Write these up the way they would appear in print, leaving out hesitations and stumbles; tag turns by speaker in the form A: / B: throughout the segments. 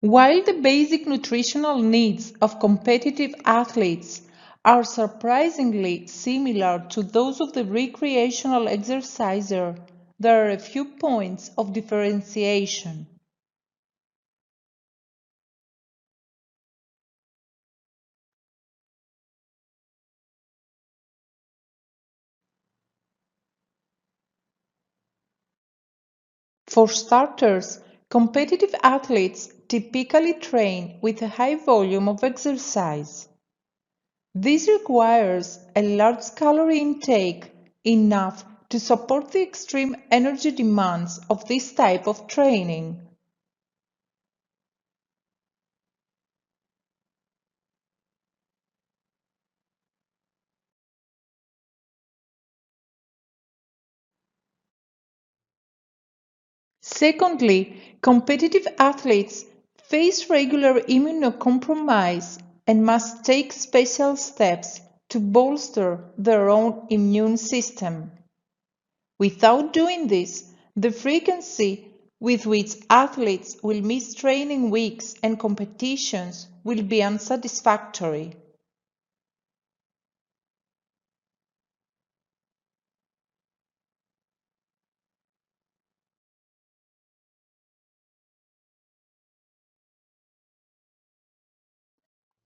A: While the basic nutritional needs of competitive athletes are surprisingly similar to those of the recreational exerciser, there are a few points of differentiation. For starters, competitive athletes typically train with a high volume of exercise. This requires a large calorie intake, enough to support the extreme energy demands of this type of training. Secondly, competitive athletes face regular immuno-compromise and must take special steps to bolster their own immune system. Without doing this, the frequency with which athletes will miss training weeks and competitions will be unsatisfactory.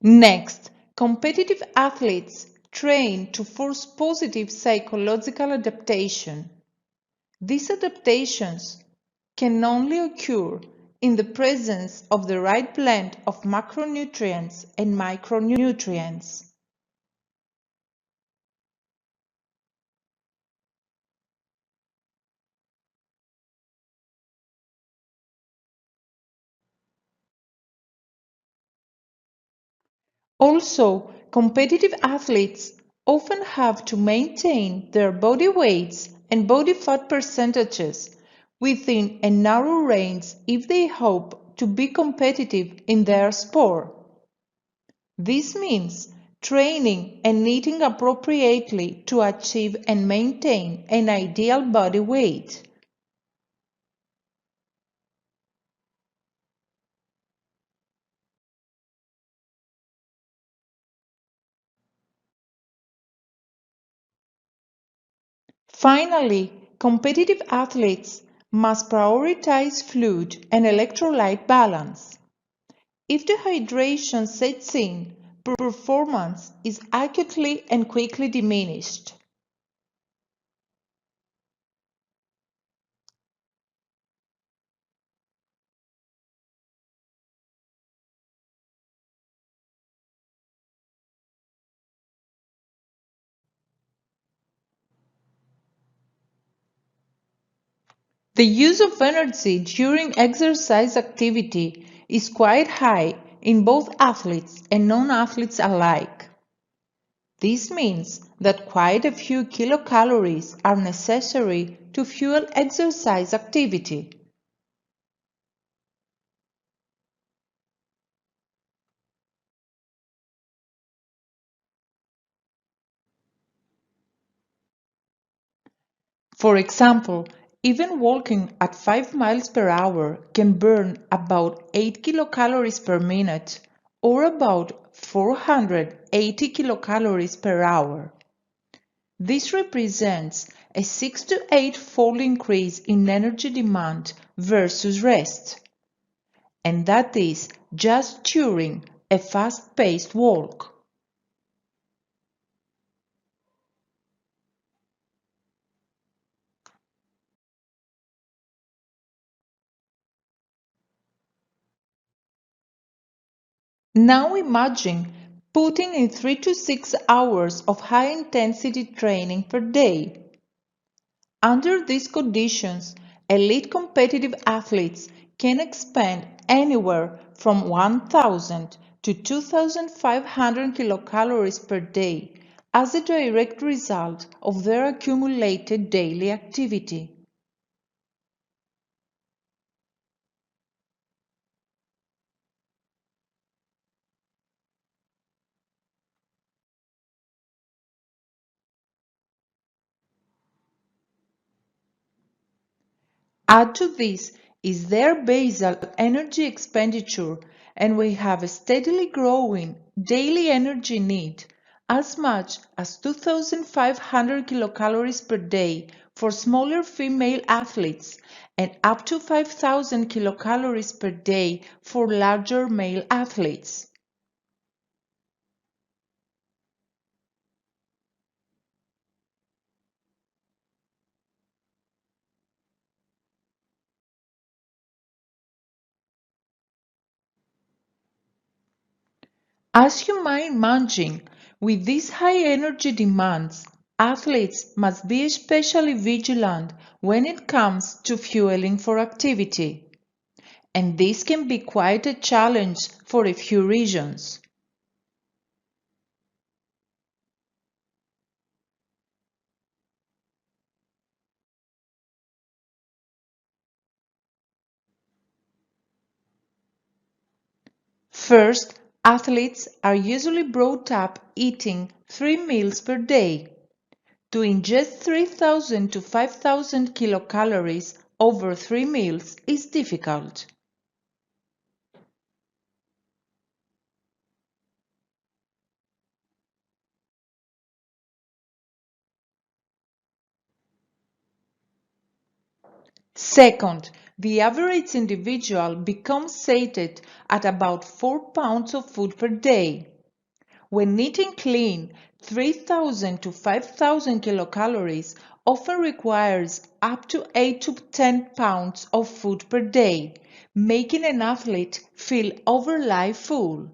A: Next, competitive athletes train to force positive psychological adaptation. These adaptations can only occur in the presence of the right blend of macronutrients and micronutrients. Also, competitive athletes often have to maintain their body weights and body fat percentages within a narrow range if they hope to be competitive in their sport. This means training and eating appropriately to achieve and maintain an ideal body weight. Finally, competitive athletes must prioritize fluid and electrolyte balance. If dehydration sets in, performance is acutely and quickly diminished. The use of energy during exercise activity is quite high in both athletes and non-athletes alike. This means that quite a few kilocalories are necessary to fuel exercise activity. For example, even walking at 5 miles per hour can burn about 8 kilocalories per minute or about 480 kilocalories per hour. This represents a 6 to 8-fold increase in energy demand versus rest, and that is just during a fast-paced walk. Now imagine putting in 3 to 6 hours of high-intensity training per day. Under these conditions, elite competitive athletes can expend anywhere from 1,000 to 2,500 kilocalories per day as a direct result of their accumulated daily activity. Add to this is their basal energy expenditure, and we have a steadily growing daily energy need as much as 2,500 kilocalories per day for smaller female athletes and up to 5,000 kilocalories per day for larger male athletes. As you might imagine, with these high energy demands, athletes must be especially vigilant when it comes to fueling for activity. And this can be quite a challenge for a few reasons. First, athletes are usually brought up eating 3 meals per day. To ingest 3,000 to 5,000 kilocalories over 3 meals is difficult. Second, the average individual becomes sated at about 4 pounds of food per day. When eating clean, 3,000 to 5,000 kilocalories often requires up to 8 to 10 pounds of food per day, making an athlete feel overly full.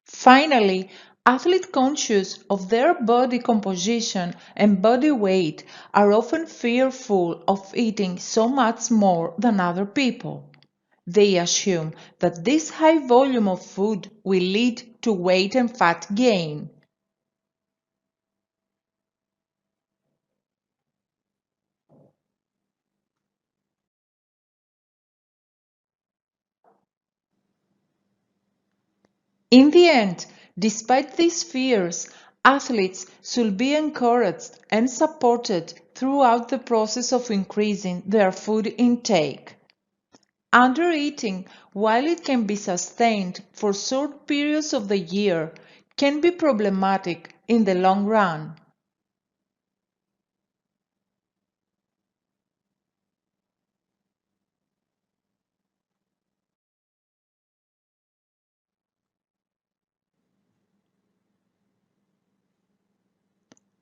A: Finally, athletes conscious of their body composition and body weight are often fearful of eating so much more than other people. They assume that this high volume of food will lead to weight and fat gain. In the end, despite these fears, athletes should be encouraged and supported throughout the process of increasing their food intake. Undereating, while it can be sustained for short periods of the year, can be problematic in the long run.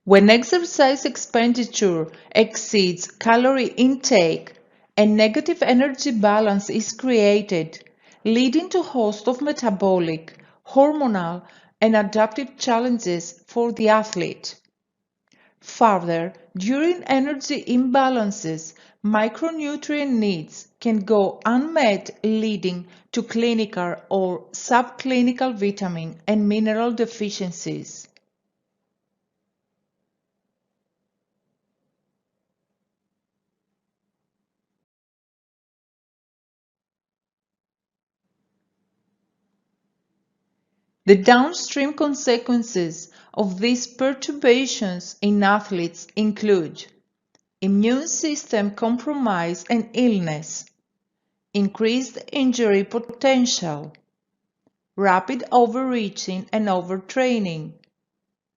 A: When exercise expenditure exceeds calorie intake, a negative energy balance is created, leading to a host of metabolic, hormonal, and adaptive challenges for the athlete. Further, during energy imbalances, micronutrient needs can go unmet, leading to clinical or subclinical vitamin and mineral deficiencies. The downstream consequences of these perturbations in athletes include immune system compromise and illness, increased injury potential, rapid overreaching and overtraining,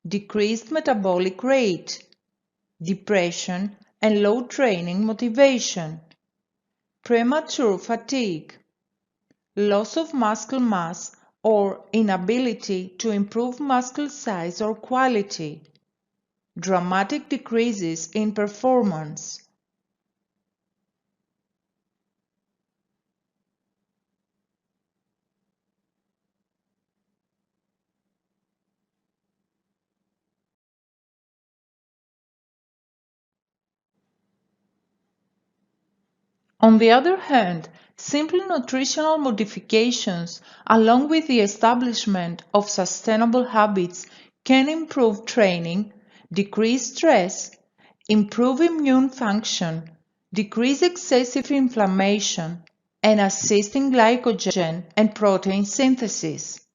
A: decreased metabolic rate, depression and low training motivation, premature fatigue, loss of muscle mass or inability to improve muscle size or quality, dramatic decreases in performance. On the other hand, simple nutritional modifications, along with the establishment of sustainable habits, can improve training, decrease stress, improve immune function, decrease excessive inflammation, and assist in glycogen and protein synthesis.